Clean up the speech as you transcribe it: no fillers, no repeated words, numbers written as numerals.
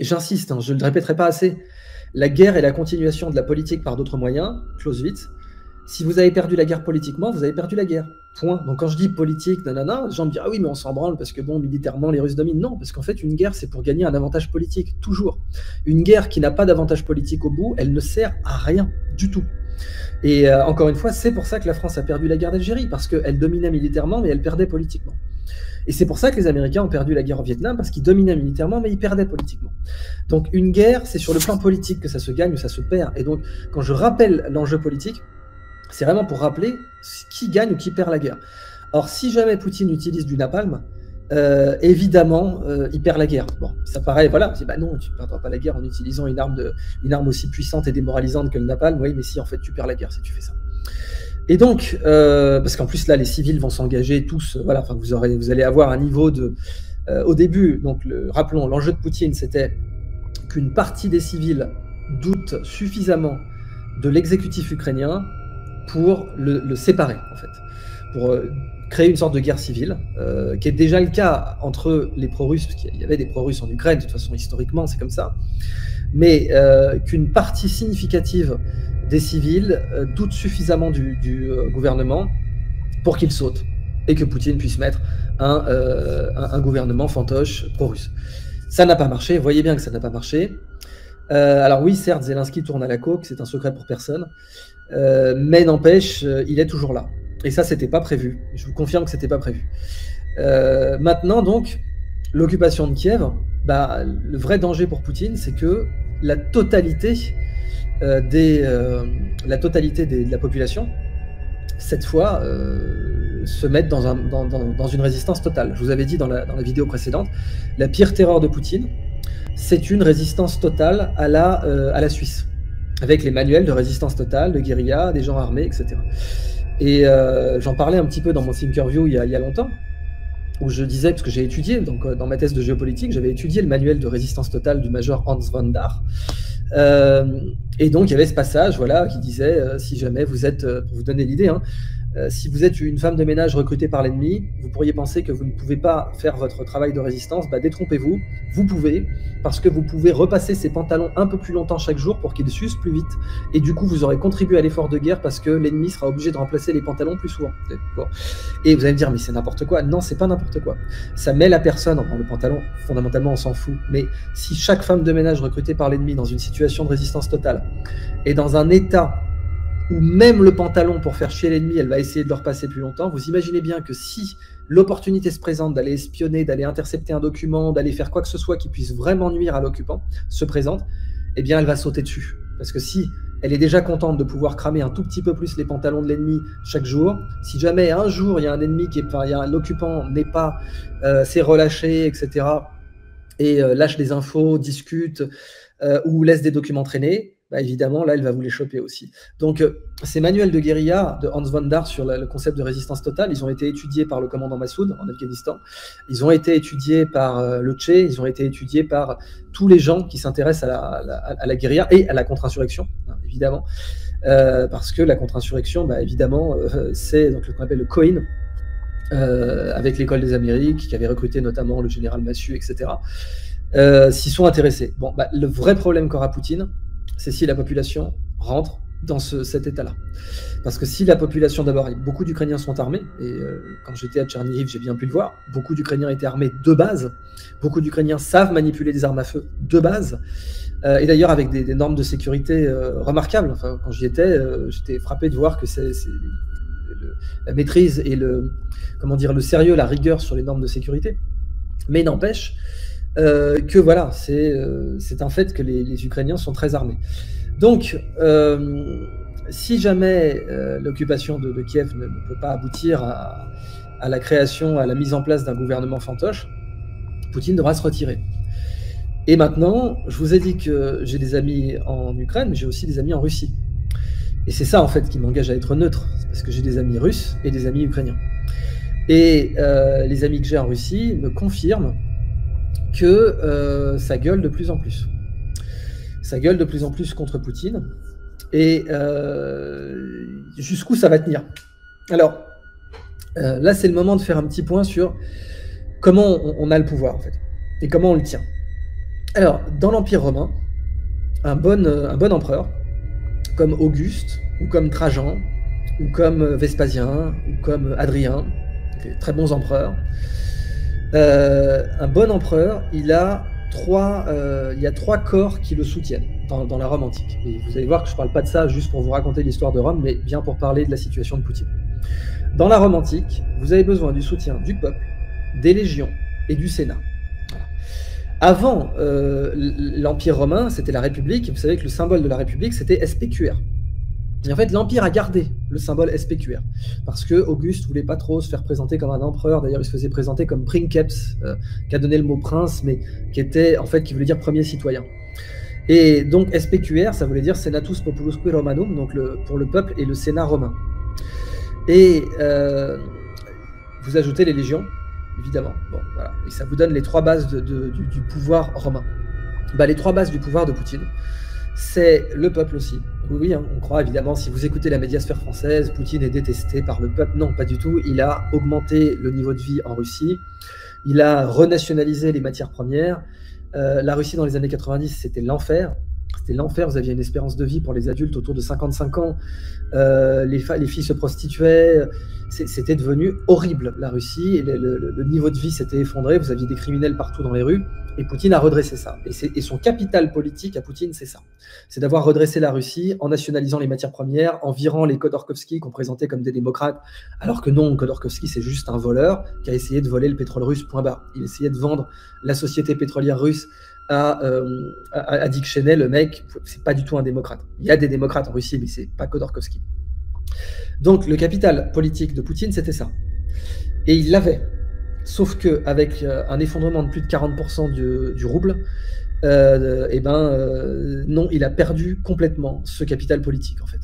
J'insiste, hein, je ne le répéterai pas assez, la guerre est la continuation de la politique par d'autres moyens, Clausewitz. Si vous avez perdu la guerre politiquement, vous avez perdu la guerre. Point. Donc quand je dis politique, nanana, les gens me disent « Ah oui, mais on s'en branle parce que bon, militairement, les Russes dominent. » Non, parce qu'en fait, une guerre, c'est pour gagner un avantage politique, toujours. Une guerre qui n'a pas d'avantage politique au bout, elle ne sert à rien du tout. Et encore une fois, c'est pour ça que la France a perdu la guerre d'Algérie, parce qu'elle dominait militairement, mais elle perdait politiquement. Et c'est pour ça que les Américains ont perdu la guerre au Vietnam, parce qu'ils dominaient militairement, mais ils perdaient politiquement. Donc une guerre, c'est sur le plan politique que ça se gagne ou ça se perd. Et donc, quand je rappelle l'enjeu politique, c'est vraiment pour rappeler qui gagne ou qui perd la guerre. Or, si jamais Poutine utilise du napalm, évidemment, il perd la guerre. Bon, ça paraît, voilà, on dit, bah non, tu ne perdras pas la guerre en utilisant une arme aussi puissante et démoralisante que le napalm. Oui, mais si, en fait, tu perds la guerre si tu fais ça. Et donc, parce qu'en plus, là, les civils vont s'engager tous, voilà, enfin, vous allez avoir un niveau de... au début, donc, rappelons, l'enjeu de Poutine, c'était qu'une partie des civils doute suffisamment de l'exécutif ukrainien pour le séparer, en fait, pour créer une sorte de guerre civile, qui est déjà le cas entre les pro-russes, parce qu'il y avait des pro-russes en Ukraine, de toute façon, historiquement, c'est comme ça, mais qu'une partie significative des civils doutent suffisamment du gouvernement pour qu'il saute, et que Poutine puisse mettre un gouvernement fantoche pro-russe. Ça n'a pas marché, vous voyez bien que ça n'a pas marché. Alors oui, certes, Zelensky tourne à la coke, c'est un secret pour personne, mais n'empêche, il est toujours là. Et ça, c'était pas prévu. Je vous confirme que c'était pas prévu. Maintenant, donc, l'occupation de Kiev, bah, le vrai danger pour Poutine, c'est que la totalité de la population, cette fois, se mette dans une résistance totale. Je vous avais dit dans la vidéo précédente, la pire terreur de Poutine, c'est une résistance totale à la Suisse, avec les manuels de résistance totale, de guérilla, des gens armés, etc. Et j'en parlais un petit peu dans mon Thinkerview il y a longtemps, où je disais, parce que j'ai étudié, donc dans ma thèse de géopolitique, j'avais étudié le manuel de résistance totale du major Hans von Dar. Et donc il y avait ce passage, voilà, qui disait si jamais vous êtes, pour vous donner l'idée, hein, si vous êtes une femme de ménage recrutée par l'ennemi, vous pourriez penser que vous ne pouvez pas faire votre travail de résistance, bah détrompez-vous, vous pouvez, parce que vous pouvez repasser ces pantalons un peu plus longtemps chaque jour pour qu'ils s'usent plus vite, et du coup vous aurez contribué à l'effort de guerre parce que l'ennemi sera obligé de remplacer les pantalons plus souvent. Bon. Et vous allez me dire, mais c'est n'importe quoi. Non, c'est pas n'importe quoi. Ça met la personne, enfin, le pantalon, fondamentalement on s'en fout, mais si chaque femme de ménage recrutée par l'ennemi dans une situation de résistance totale est dans un état où même le pantalon, pour faire chier l'ennemi, elle va essayer de le repasser plus longtemps, vous imaginez bien que si l'opportunité se présente d'aller espionner, d'aller intercepter un document, d'aller faire quoi que ce soit qui puisse vraiment nuire à l'occupant, se présente, eh bien elle va sauter dessus. Parce que si elle est déjà contente de pouvoir cramer un tout petit peu plus les pantalons de l'ennemi chaque jour, si jamais un jour il y a un ennemi l'occupant n'est pas, s'est relâché, etc., et lâche des infos, discute, ou laisse des documents traîner, bah évidemment, là, elle va vous les choper aussi. Donc, ces manuels de guérilla de Hans von Dar sur le concept de résistance totale, ils ont été étudiés par le commandant Massoud en Afghanistan, ils ont été étudiés par le Tché, ils ont été étudiés par tous les gens qui s'intéressent à la guérilla et à la contre-insurrection, hein, évidemment, parce que la contre-insurrection, bah, évidemment, c'est donc ce qu'on appelle le COIN, avec l'école des Amériques, qui avait recruté notamment le général Massu, etc., s'y sont intéressés. Bon, bah, le vrai problème qu'aura Poutine, c'est si la population rentre dans cet état-là. Parce que si la population, d'abord, beaucoup d'Ukrainiens sont armés, et quand j'étais à Tchernihiv, j'ai bien pu le voir, beaucoup d'Ukrainiens étaient armés de base, beaucoup d'Ukrainiens savent manipuler des armes à feu de base, et d'ailleurs avec des normes de sécurité remarquables. Enfin, quand j'y étais, j'étais frappé de voir que la maîtrise et le sérieux, la rigueur sur les normes de sécurité. Mais n'empêche que voilà, c'est un fait que les Ukrainiens sont très armés. Donc, si jamais l'occupation de Kiev ne peut pas aboutir à la création, à la mise en place d'un gouvernement fantoche, Poutine devra se retirer. Et maintenant, je vous ai dit que j'ai des amis en Ukraine, mais j'ai aussi des amis en Russie. Et c'est ça, en fait, qui m'engage à être neutre, parce que j'ai des amis russes et des amis ukrainiens. Et les amis que j'ai en Russie me confirment que ça gueule de plus en plus. Ça gueule de plus en plus contre Poutine. Et jusqu'où ça va tenir? Alors, là, c'est le moment de faire un petit point sur comment on a le pouvoir, en fait, et comment on le tient. Alors, dans l'Empire romain, un bon empereur, comme Auguste, ou comme Trajan, ou comme Vespasien, ou comme Adrien, très bons empereurs, un bon empereur, il y a trois corps qui le soutiennent dans la Rome antique. Et vous allez voir que je ne parle pas de ça juste pour vous raconter l'histoire de Rome, mais bien pour parler de la situation de Poutine. Dans la Rome antique, vous avez besoin du soutien du peuple, des légions et du Sénat. Voilà. Avant l'Empire romain, c'était la République, et vous savez que le symbole de la République, c'était SPQR. Et en fait, l'Empire a gardé le symbole SPQR, parce que Auguste voulait pas trop se faire présenter comme un empereur. D'ailleurs, il se faisait présenter comme princeps, qui a donné le mot prince, mais qui voulait dire premier citoyen. Et donc SPQR, ça voulait dire Senatus Populusque Romanum, donc pour le peuple et le Sénat romain. Et vous ajoutez les légions, évidemment. Bon, voilà. Et ça vous donne les trois bases du pouvoir romain. Bah, les trois bases du pouvoir de Poutine, c'est le peuple aussi. Oui, hein, on croit évidemment, si vous écoutez la médiasphère française, Poutine est détesté par le peuple. Non, pas du tout. Il a augmenté le niveau de vie en Russie. Il a renationalisé les matières premières. La Russie dans les années 90, c'était l'enfer. C'était l'enfer. Vous aviez une espérance de vie pour les adultes autour de 55 ans. Les filles se prostituaient. C'était devenu horrible, la Russie. Et le niveau de vie s'était effondré. Vous aviez des criminels partout dans les rues. Et Poutine a redressé ça. Et son capital politique à Poutine, c'est ça. C'est d'avoir redressé la Russie en nationalisant les matières premières, en virant les Khodorkovsky qu'on présentait comme des démocrates, alors que non, Khodorkovsky, c'est juste un voleur qui a essayé de voler le pétrole russe, point barre. Il essayait de vendre la société pétrolière russe à Dick Cheney, le mec, c'est pas du tout un démocrate. Il y a des démocrates en Russie, mais c'est pas Khodorkovsky. Donc le capital politique de Poutine, c'était ça. Et il l'avait. Sauf qu'avec un effondrement de plus de 40% du rouble, non, il a perdu complètement ce capital politique, en fait.